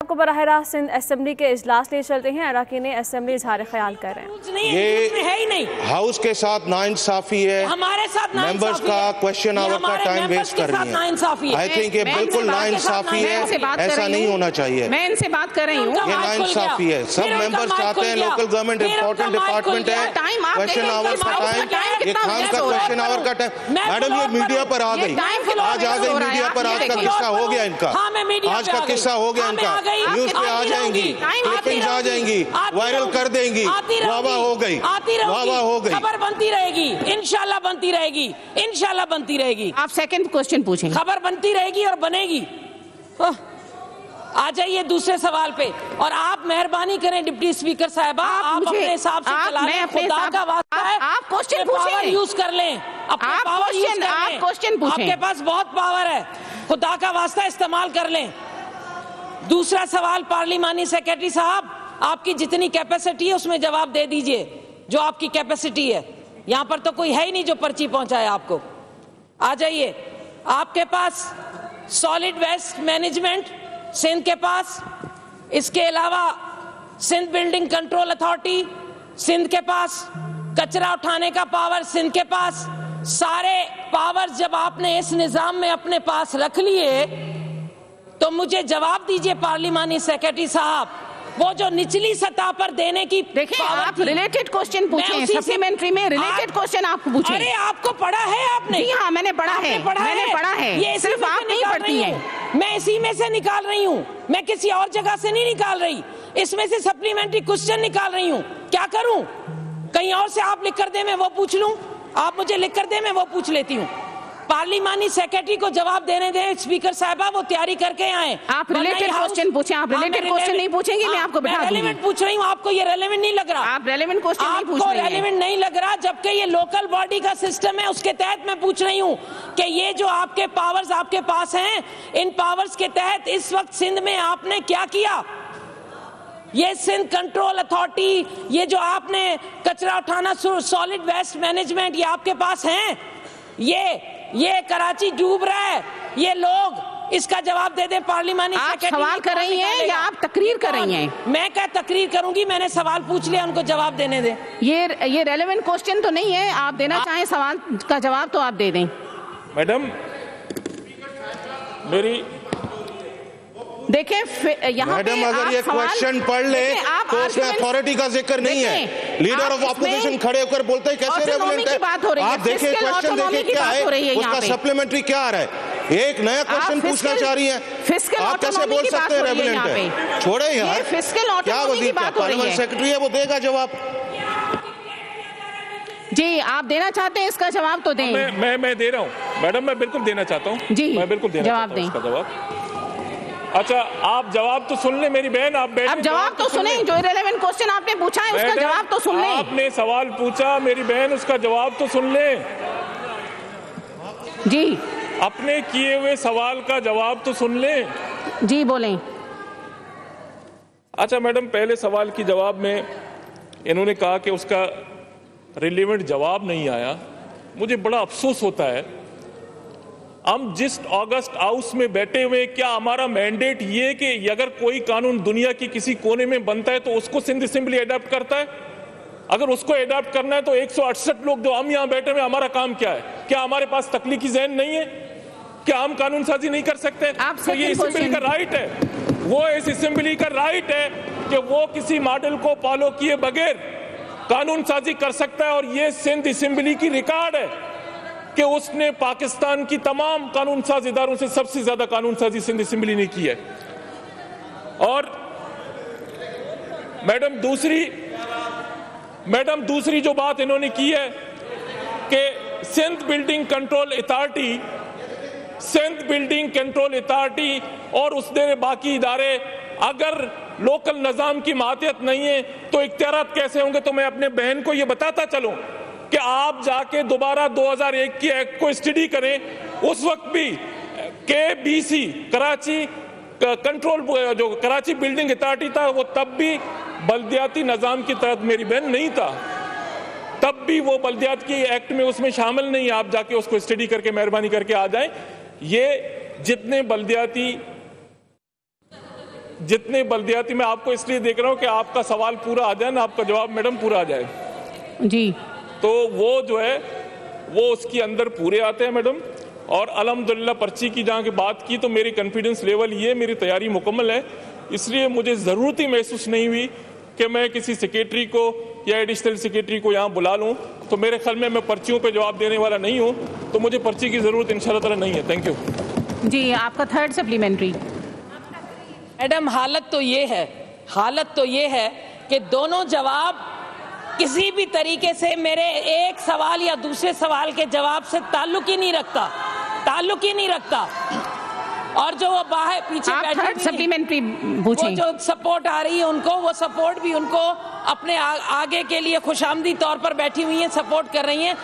आपको बराह रास्त सिंध असेंबली के इजलास ले चलते हैं। अरकान असेंबली इजहार ख्याल कर रहे हैं। ये है ही नहीं, हाउस के साथ नाइंसाफी है, हमारे साथ मेंबर्स का क्वेश्चन आवर का टाइम वेस्ट कर रही है। आई थिंक ये बिल्कुल नाइंसाफी है, ऐसा नहीं होना चाहिए। मैं इनसे बात कर रही हूँ, ये नाइंसाफी है। सब मेंबर्स चाहते हैं लोकल गवर्नमेंट इंपॉर्टेंट डिपार्टमेंट है, क्वेश्चन आवर का टाइम, ये खान का क्वेश्चन आवर का टाइम। मैडम ये मीडिया पर आ गई, आज आ गई मीडिया पर, आज का किस्सा हो गया इनका, आज का किस्सा हो गया इनका, न्यूज पे आ जाएंगी, क्लिपिंग्स आ जाएंगी, वायरल कर देंगी, वाह हो गई, वाह हो गई। खबर बनती रहेगी, इंशाल्लाह बनती रहेगी, इंशाल्लाह बनती रहेगी। आप सेकंड क्वेश्चन पूछें। खबर बनती रहेगी और बनेगी। आ जाइए दूसरे सवाल पे। और आप मेहरबानी करें डिप्टी स्पीकर साहबा, आप अपने हिसाब से चला लें, खुदा का वास्ता है आप क्वेश्चन पूछें, यूज कर लें, अपने पावर यूज कर लें। आप क्वेश्चन पूछें, आपके पास बहुत पावर है, खुदा का वास्ता इस्तेमाल कर लें। दूसरा सवाल पार्लिमानी सेक्रेटरी साहब, आपकी जितनी कैपेसिटी है उसमें जवाब दे दीजिए, जो आपकी कैपेसिटी है। यहां पर तो कोई है ही नहीं जो पर्ची पहुंचाए आपको। आ जाइए। आपके पास सॉलिड वेस्ट मैनेजमेंट सिंध के पास, इसके अलावा Sindh building control authority Sindh के पास, कचरा उठाने का पावर सिंध के पास। सारे पावर जब आपने इस निजाम में अपने पास रख लिए तो मुझे जवाब दीजिए पार्लिमानी सेक्रेटरी साहब, वो जो निचली सतह पर देने की, देखिए आप रिलेटेड क्वेश्चन पूछें, सप्लीमेंट्री में रिलेटेड क्वेश्चन आप पूछें। अरे आपको पढ़ा है आपने? जी हाँ, मैंने पढ़ा है, मैंने पढ़ा है। ये सिर्फ आप नहीं पढ़ती हैं। मैं इसी में से निकाल रही हूँ, मैं किसी और जगह से नहीं निकाल रही, इसमें से सप्लीमेंट्री क्वेश्चन निकाल रही हूँ। क्या करूँ? कहीं और से आप लिख कर दे, मैं वो पूछ लूँ? आप मुझे लिख कर दे, मैं वो पूछ लेती हूँ। पार्लिमानी सेक्रेटरी को जवाब देने दें स्पीकर साहबा, वो तैयारी करके आए। आप रिलेटेड क्वेश्चन पूछें, आप रिलेटेड क्वेश्चन नहीं पूछेंगे, मैं आपको बिठा दूंगी। रेलेवेंट पूछ रही हूँ, आपको ये रेलेवेंट नहीं लग रहा? आप रेलेवेंट क्वेश्चन नहीं पूछ रही हैं। आपको रेलेवेंट नहीं लग रहा, जबकि ये लोकल बॉडी का सिस्टम है, उसके तहत मैं पूछ रही हूँ कि ये जो आपके पावर्स आपके पास हैं, इन पावर्स के तहत इस वक्त सिंध में आपने क्या किया? ये सिंध कंट्रोल अथॉरिटी, ये जो आपने कचरा उठाना, सॉलिड वेस्ट मैनेजमेंट, ये आपके पास हैं। ये कराची डूब रहा है, ये लोग इसका जवाब दे दें पार्लिमानी सेक्रेटरी। आप सवाल कर रही हैं या आप तकरीर कर रही हैं? मैं क्या तकरीर करूंगी? मैंने सवाल पूछ लिया, उनको जवाब देने दें। ये रेलेवेंट क्वेश्चन तो नहीं है, आप देना चाहें सवाल का जवाब तो आप दे दें। मैडम मेरी देखें यहाँ मैडम अगर ये क्वेश्चन पढ़ ले तो उसमें अथॉरिटी का जिक्र नहीं है। लीडर ऑफ ऑपोजिशन खड़े होकर बोलते हैं कैसे रेगुलेट है। आप देखिए क्वेश्चन, देखिए क्या है उसका सप्लीमेंटरी क्या आ रहा है। एक नया क्वेश्चन पूछना चाह रही है, आप कैसे बोल सकते हैं रेगुलेट है? छोड़े यार, क्या वजीर पार्लियामेंट सेक्रेटरी है, वो देगा जवाब। जी आप देना चाहते हैं इसका जवाब तो दें। मैं दे रहा हूँ मैडम, मैं बिल्कुल देना चाहता हूँ जी, मैं बिल्कुल देना चाहता हूँ इसका जवाब। अच्छा आप जवाब तो सुन ले मेरी बहन, आप बैठे, अब जवाब तो सुने। जो रिलेवेंट क्वेश्चन आपने पूछा है उसका जवाब तो सुन ले। आपने सवाल पूछा मेरी बहन, उसका जवाब तो सुन ले जी। अपने किए हुए सवाल का जवाब तो सुन ले जी, बोलें। अच्छा मैडम, पहले सवाल की जवाब में इन्होंने कहा कि उसका रिलेवेंट जवाब नहीं आया। मुझे बड़ा अफसोस होता है, हम जिस अगस्त हाउस में बैठे हुए, क्या हमारा मैंडेट ये कि अगर कोई कानून दुनिया की किसी कोने में बनता है तो उसको सिंध असेंबली अडॉप्ट करता है? अगर उसको अडॉप्ट करना है तो 168 लोग जो हम यहाँ बैठे हुए, हमारा काम क्या है? क्या हमारे पास तख्लीकी ज़हन नहीं है? क्या हम कानून साजी नहीं कर सकते? तो ये असेंबली का राइट है, वो इस असेंबली का राइट है कि वो किसी मॉडल को फॉलो किए बगैर कानून साजी कर सकता है। और ये सिंध असेंबली की रिकॉर्ड है कि उसने पाकिस्तान की तमाम कानून साज इदारों से सबसे ज्यादा कानून साजी सिंध असेंबली ने की है। और मैडम दूसरी जो बात इन्होंने की है कि सिंध बिल्डिंग कंट्रोल अथॉरिटी और उसने बाकी इदारे अगर लोकल निजाम की मातियत नहीं है तो इख्तियारात कैसे होंगे? तो मैं अपने बहन को ये बताता चलूं कि आप जाके दोबारा 2001 की एक्ट को स्टडी करें। उस वक्त भी KBC कराची कंट्रोल, जो कराची बिल्डिंग अथॉरिटी था, वो तब भी बल्दियाती निजाम की तहत मेरी बहन नहीं था, तब भी वो बल्दियात की एक्ट में उसमें शामिल नहीं। आप जाके उसको स्टडी करके मेहरबानी करके आ जाएं। ये जितने बल्दियाती जितने बल्दियाती, मैं आपको इसलिए देख रहा हूं कि आपका सवाल पूरा आ जाए ना, आपका जवाब मैडम पूरा आ जाए जी। तो वो जो है वो उसके अंदर पूरे आते हैं मैडम। और अल्हम्दुलिल्लाह पर्ची की जहाँ की बात की तो मेरी कॉन्फिडेंस लेवल ये, मेरी तैयारी मुकम्मल है, इसलिए मुझे ज़रूरत ही महसूस नहीं हुई कि मैं किसी सेक्रेटरी को या एडिशनल सेक्रेटरी को यहाँ बुला लूँ। तो मेरे ख्याल में मैं पर्चियों पे जवाब देने वाला नहीं हूँ, तो मुझे पर्ची की ज़रूरत इंशाअल्लाह ताला नहीं है। थैंक यू जी। आपका थर्ड सप्लीमेंट्री। मैडम हालत तो ये है कि दोनों जवाब किसी भी तरीके से मेरे एक सवाल या दूसरे सवाल के जवाब से ताल्लुक ही नहीं रखता। और जो वो बाहर पीछे बैठे सप्लीमेंट्री वो जो सपोर्ट आ रही है उनको, वो सपोर्ट भी उनको अपने आगे के लिए खुशामदी तौर पर बैठी हुई है, सपोर्ट कर रही हैं।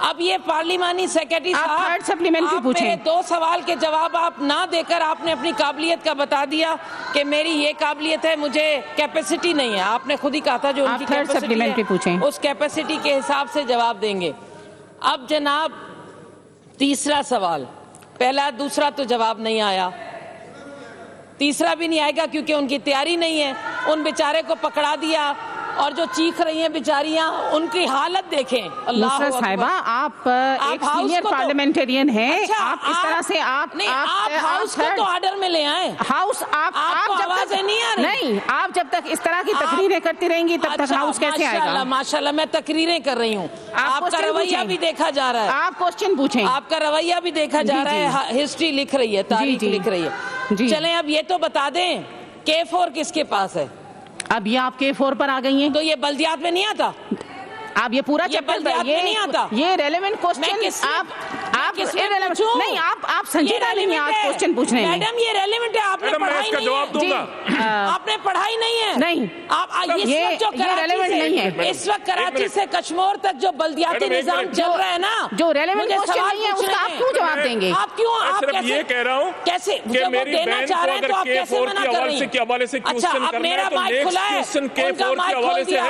अब ये पार्लिमानी सेक्रेटरी साहब, आपने 2 सवाल के जवाब आप ना देकर आपने अपनी काबिलियत का बता दिया कि मेरी ये काबिलियत है, मुझे कैपेसिटी नहीं है। आपने खुद ही कहा था जो उनकी कैपेसिटी है उस कैपेसिटी के हिसाब से जवाब देंगे। अब जनाब तीसरा सवाल, पहला दूसरा तो जवाब नहीं आया, तीसरा भी नहीं आएगा क्योंकि उनकी तैयारी नहीं है। उन बेचारे को पकड़ा दिया और जो चीख रही हैं बेचारियां, उनकी हालत देखें। अल्लाह साहिबा, आप एक सीनियर पार्लियामेंटेरियन हैं। अच्छा, आप इस तरह से आप हाउस को तो ऑर्डर में ले आए। हाउस आप जब तक नहीं आ रही, नहीं, आप जब तक इस तरह की तकरीरें करती रहेंगी तब तक हाउस कैसे आएगा? माशाल्लाह मैं तकरीरें कर रही हूँ, आपका रवैया भी देखा जा रहा है। आप क्वेश्चन पूछें, आपका रवैया भी देखा जा रहा है, हिस्ट्री लिख रही है, तारीख लिख रही है। चलें अब ये तो बता दें K4 किसके पास है? अब ये आप K4 पर आ गई हैं, तो ये बल्दियात में नहीं आता। आप ये पूरा चैप्टर नहीं आता। ये रेलेवेंट क्वेश्चन आप नहीं, आप संजीदा नहीं है आज क्वेश्चन पूछने में। मैडम ये रेलेवेंट है, आपने पढ़ाई नहीं है, आपने पढ़ाई नहीं है। नहीं, आप ये रेलेवेंट नहीं है। इस वक्त कराची से कश्मीर तक जो बल्दियाती निजाम चल रहा है ना, जो रेलेवेंट क्वेश्चन नहीं है उसका आप क्यों जवाब देंगे? आप क्यों, आप कैसे, ये कह रहा हूँ कैसे देना चाह रहे हैं तो आप कैसे मना कर रही हैं? अच्छा अब मेरा माइक खुला है, उनका माइक खोल दिया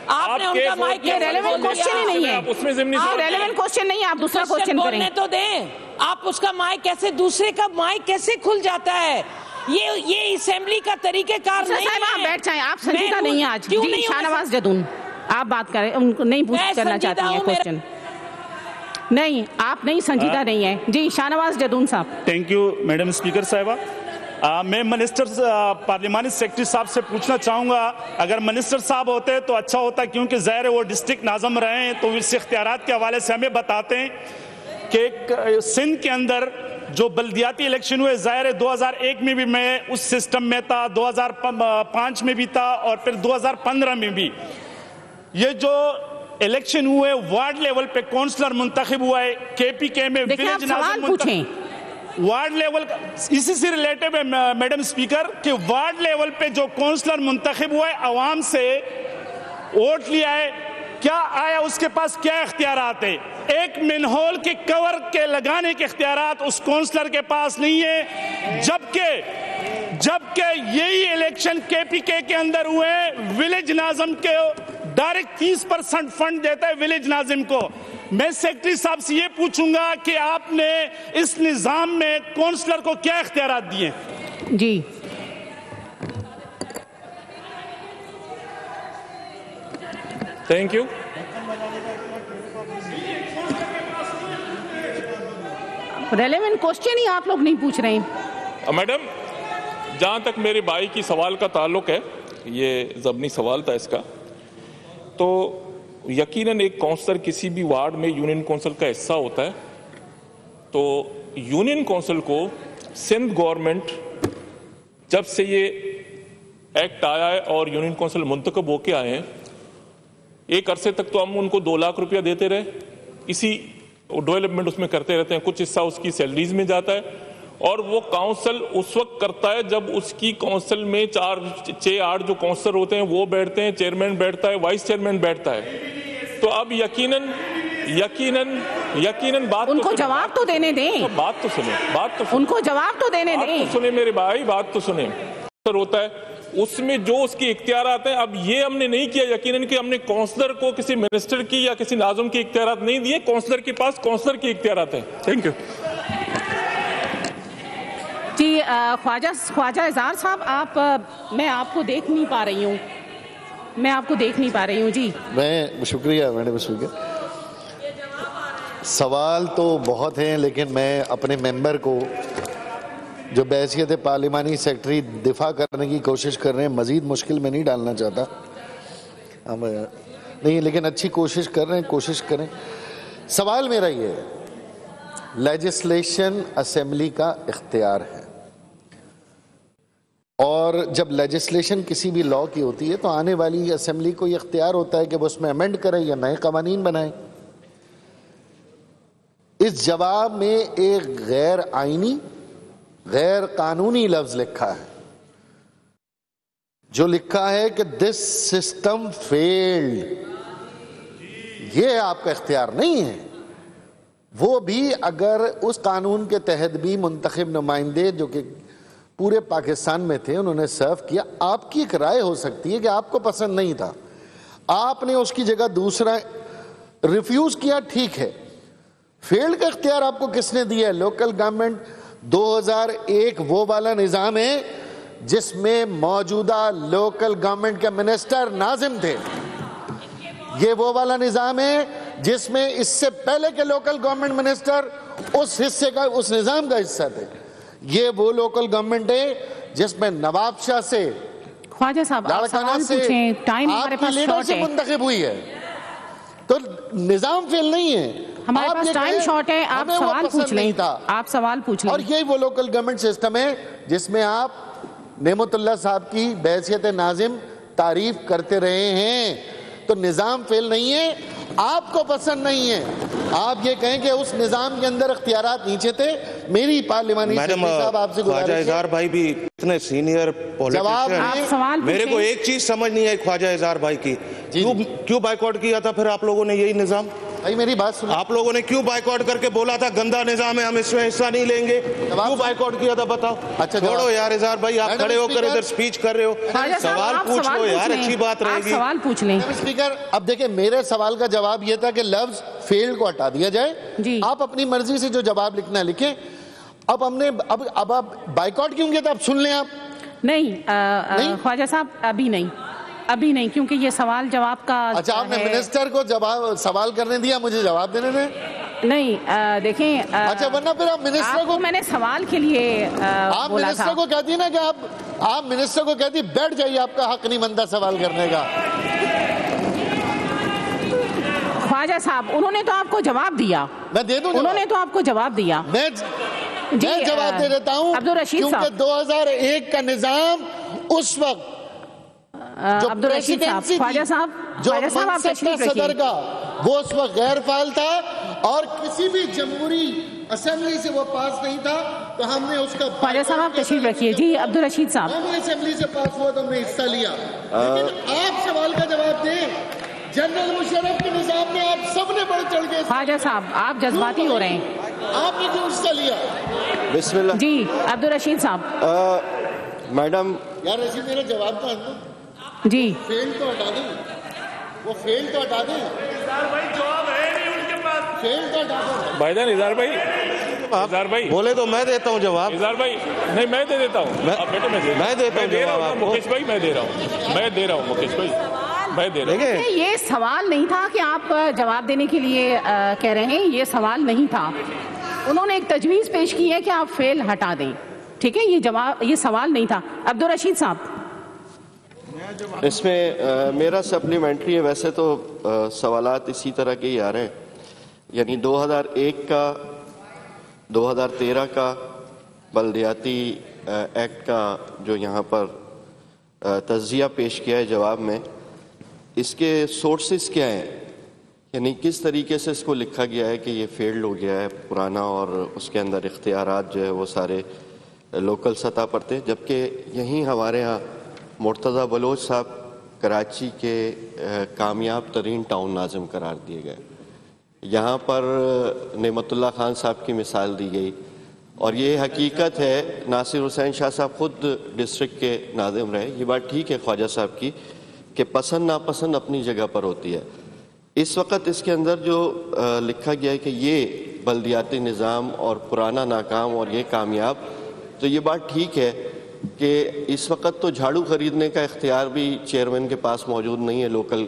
आपने उनका माइक। ये रेलेवेंट क्वेश्चन ही नहीं है, उसमें रेलेवेंट क्वेश्चन नहीं है, आप दूसरा क्वेश्चन बोलने तो दें। आप उसका माइक कैसे, दूसरे का माइक कैसे खुल जाता है? ये असेंबली का तरीकेकार नहीं है। आप बैठ जाएं, आप संजीदा नहीं है आज। जी शाहनवाज जदून, आप बात करें, उनको नहीं करना चाहती हैं क्वेश्चन। नहीं, आप नहीं संजीदा नहीं है। जी शाहनवाज जदून साहब। थैंक यू मैडम स्पीकर साहिबा। मैं मिनिस्टर पार्लिमानी सेक्रेटरी साहब से पूछना चाहूँगा, अगर मिनिस्टर साहब होते तो अच्छा होता, क्योंकि ज़ाहिर है वो डिस्ट्रिक्ट नाज़म रहे हैं, तो इस इख्तियारात के हवाले से हमें बताते हैं कि सिंध के अंदर जो बल्दियाती इलेक्शन हुए, ज़ाहिर है 2001 में भी मैं उस सिस्टम में था, 2005 में भी था और फिर 2015 में भी। ये जो इलेक्शन हुए वार्ड लेवल पे काउंसलर मुंतखब हुआ है, KPK में विलेज नाज़िम वार्ड लेवल, इसी से रिलेटेड है मैडम स्पीकर कि वार्ड लेवल पे जो काउंसलर मुंतखब हुआ है, आवाम से वोट लिया है, क्या आया, उसके पास क्या इख्तियारात है? एक मिनहोल के कवर के लगाने के इख्तियारात उस काउंसलर के पास नहीं है, जबकि यही इलेक्शन KPK के अंदर हुए, विलेज नाज़िम के डायरेक्ट 30% फंड देता है विलेज नाज़िम को। मैं सेक्रेटरी साहब से ये पूछूंगा कि आपने इस निजाम में काउंसलर को क्या इख्तियारात दिए? जी थैंक यू। रेलेवेंट क्वेश्चन ही आप लोग नहीं पूछ रहे हैं। मैडम जहां तक मेरे भाई की सवाल का ताल्लुक है, ये ज़बनी सवाल था इसका, तो यकीनन एक काउंसलर किसी भी वार्ड में यूनियन काउंसिल का हिस्सा होता है, तो यूनियन काउंसिल को सिंध गवर्नमेंट जब से ये एक्ट आया है और यूनियन काउंसिल मुंतखब होके आए हैं, एक अरसे तक तो हम उनको 2 लाख रुपया देते रहे, इसी डेवलपमेंट उसमें करते रहते हैं, कुछ हिस्सा उसकी सैलरीज में जाता है, और वो काउंसिल उस वक्त करता है जब उसकी काउंसिल में 4-6-8 जो काउंसलर होते हैं वो बैठते हैं, चेयरमैन बैठता है, वाइस चेयरमैन बैठता है। तो अब यकीनन बात उनको जवाब तो देने दें, बात तो सुने, उनको जवाब तो देने दें, सुने मेरे भाई, बात तो सुने। होता है उसमें जो उसके इख्तियारात हैं, अब ये हमने नहीं किया यकीनन कि हमने काउंसलर को किसी मिनिस्टर की या किसी नाज़िम के इख्तियारात नहीं दिए, काउंसलर के पास काउंसलर के इख्तियारात हैं। Thank you. जी ख्वाजा इज़हार साहब, मैं आपको देख नहीं पा रही हूँ, जी। मैं शुक्रिया मैडम, शुक्रिया। सवाल तो बहुत हैं, लेकिन मैं अपने मेंबर को जो बहैसियत पार्लिमानी सेक्रेटरी दिफा करने की कोशिश कर रहे हैं, मज़ीद मुश्किल में नहीं डालना चाहता। हम नहीं, लेकिन अच्छी कोशिश कर रहे हैं, कोशिश करें। सवाल मेरा ये है, लेजिस्लेशन असेंबली का इख्तियार है, और जब लेजिस्लेशन किसी भी लॉ की होती है तो आने वाली असेंबली को ये इख्तियार होता है कि वो उसमें अमेंड करे या नए कवानीन बनाए। इस जवाब में एक गैर आईनी, गैर कानूनी लफ्ज लिखा है, जो लिखा है कि दिस सिस्टम फेल्ड। ये आपका इख्तियार नहीं है। वो भी अगर उस कानून के तहत भी मुंतखब नुमाइंदे जो कि पूरे पाकिस्तान में थे, उन्होंने सर्व किया, आपकी एक राय हो सकती है कि आपको पसंद नहीं था, आपने उसकी जगह दूसरा रिफ्यूज किया, ठीक है। फेल्ड का इख्तियार आपको किसने दिया है? लोकल गवर्नमेंट 2001 वो वाला निज़ाम है जिसमें मौजूदा लोकल गवर्नमेंट के मिनिस्टर नाजिम थे। ये वो वाला निज़ाम है जिसमें इससे पहले के लोकल गवर्नमेंट मिनिस्टर उस हिस्से का, उस निज़ाम का हिस्सा थे। ये वो लोकल गवर्नमेंट है जिसमें नवाब शाह से, ख्वाजा साहब, लाड़काना से आपकी लीडरशिप मुंतखब हुई है। तो निज़ाम फेल नहीं है, हमारे पास टाइम शॉर्ट है, आप सवाल पूछ लें, आप सवाल पूछ लें। और यही वो लोकल गवर्नमेंट सिस्टम है जिसमें आप नेमतुल्लाह साहब की बहैसियत नाजिम तारीफ करते रहे हैं। तो निज़ाम फेल नहीं है, आपको पसंद नहीं है। आप ये कहें कि उस निज़ाम के अंदर इख्तियारात नीचे थे। मेरी पार्लिमानी साहब आपसे ख्वाजा इज़हार भाई भी इतने सीनियर पॉलिटिशियन, मेरे को एक चीज समझ नहीं आई ख्वाजा इज़हार भाई की, क्यों बाइकआउट किया था फिर आप लोगों ने यही निज़ाम? भाई मेरी बात सुनो, आप लोगों ने क्यों बाइकआउट करके बोला था गंदा निज़ाम है, हम इसमें हिस्सा नहीं लेंगे? क्यों बाइकआउट किया था बताओ? अच्छा छोड़ो यार इज़हार भाई, आप खड़े होकर इधर स्पीच कर रहे हो, सवाल पूछ लो यार, अच्छी बात रहेगी। सवाल पूछ लें स्पीकर। अब देखिए, मेरे सवाल का जवाब यह था कि लफ्ज फेल्ड को हटा दिया जाए। आप अपनी मर्जी से जो जवाब लिखना है लिखें। अब हमने अब आप बाइकआउट क्यों किया था? अब सुन लें आप। नहीं ख्वाजा साहब, अभी नहीं, क्योंकि ये सवाल जवाब का। अच्छा, आपने मिनिस्टर को जवाब सवाल करने दिया, मुझे जवाब देने दें। नहीं देखें, अच्छा, वरना फिर आप मिनिस्टर को, मैंने सवाल के लिए आप मिनिस्टर को कहती ना कि आप मिनिस्टर को कहती बैठ जाइए, आपका हक नहीं बनता सवाल करने का। ख्वाजा साहब, उन्होंने तो आपको जवाब दिया। मैं दे दूं? उन्होंने तो आपको जवाब दिया। मैं जवाब दे देता हूं, अब्दुल रशीद साहब, क्योंकि 2001 का निजाम उस वक्त अब्दुल रशीद साहब, ख्वाजा साहब, आप तशरीफ रखिए। सदर का वो उस वक्त गैर फाल था और किसी भी जमहूरी असेंबली से वो पास नहीं था, तो हमने उसका। ख्वाजा साहब, आप तशरीफ रखिए। जी अब्दुल रशीद साहब, हमने असेंबली से पास हुआ तो हमने हिस्सा लिया, लेकिन आप सवाल का जवाब दें। जनरल मुशर्रफ के निजाम में आप सबने बढ़ चढ़ के। ख्वाजा साहब, आप जज्बाती हो रहे हैं। आपने क्यों हिस्सा लिया? बिस्मिल्लाह। जी अब्दुल रशीद साहब। मैडम यार रशीद, मेरा जवाब तो है जी। फेल तो हटा दें, वो फेल तो हटा दें। जवाब है नहीं उनके पास, फेल तो हटा दें। भाईजान इज़हार भाई बोले तो मैं देता हूँ जवाब। इज़हार भाई नहीं, मैं दे देता हूँ। मैं देता हूँ मुकेश भाई, मैं दे रहा हूँ मुकेश भाई, मैं दे रहा हूँ। ये सवाल नहीं था कि आप जवाब देने के लिए कह रहे हैं, ये सवाल नहीं था। उन्होंने एक तजवीज़ पेश की है कि आप फेल हटा दें, ठीक है? ये सवाल नहीं था। अब्दुल रशीद साहब, इसमें मेरा सप्लीमेंट्री है। वैसे तो सवालात इसी तरह के ही आ रहे हैं, यानी 2001 का, 2013 का बल्दियाती एक्ट का जो यहाँ पर तज्जिया पेश किया है जवाब में, इसके सोर्सेस क्या हैं, यानी किस तरीके से इसको लिखा गया है कि ये फेल्ड हो गया है पुराना, और उसके अंदर इख्तियारात जो है वो सारे लोकल सतह पर थे, जबकि यहीं हमारे यहाँ मुर्तज़ा बलोच साहब कराची के कामयाब तरीन टाउन नाज़िम करार दिए गए। यहाँ पर नेमतुल्लाह खान साहब की मिसाल दी गई, और ये हकीकत है नासिर हुसैन शाह साहब खुद डिस्ट्रिक्ट के नाज़िम रहे। ये बात ठीक है ख्वाजा साहब की कि पसंद नापसंद अपनी जगह पर होती है। इस वक्त इसके अंदर जो लिखा गया है कि ये बल्दियाती निज़ाम और पुराना नाकाम और ये कामयाब, तो ये बात ठीक है कि इस वक्त तो झाड़ू खरीदने का इख्तियार भी चेयरमैन के पास मौजूद नहीं है लोकल